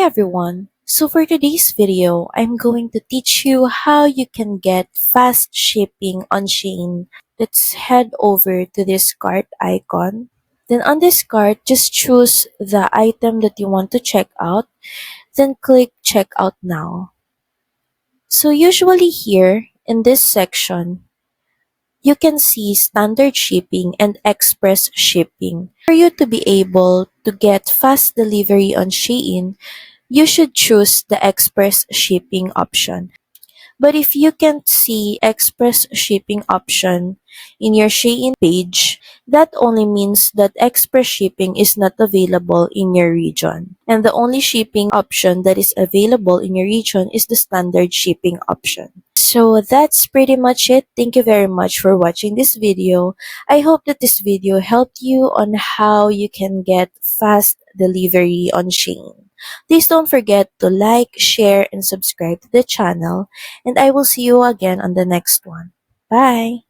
everyone! So for today's video, I'm going to teach you how you can get fast shipping on Shein. Let's head over to this cart icon. Then on this cart, just choose the item that you want to check out. Then click checkout now. So usually here in this section, you can see standard shipping and express shipping. For you to be able to get fast delivery on Shein, you should choose the express shipping option. But if you can't see express shipping option in your Shein page, that only means that express shipping is not available in your region. And the only shipping option that is available in your region is the standard shipping option. So that's pretty much it. Thank you very much for watching this video. I hope that this video helped you on how you can get fast delivery on Shein. Please don't forget to like, share, and subscribe to the channel, and I will see you again on the next one. Bye!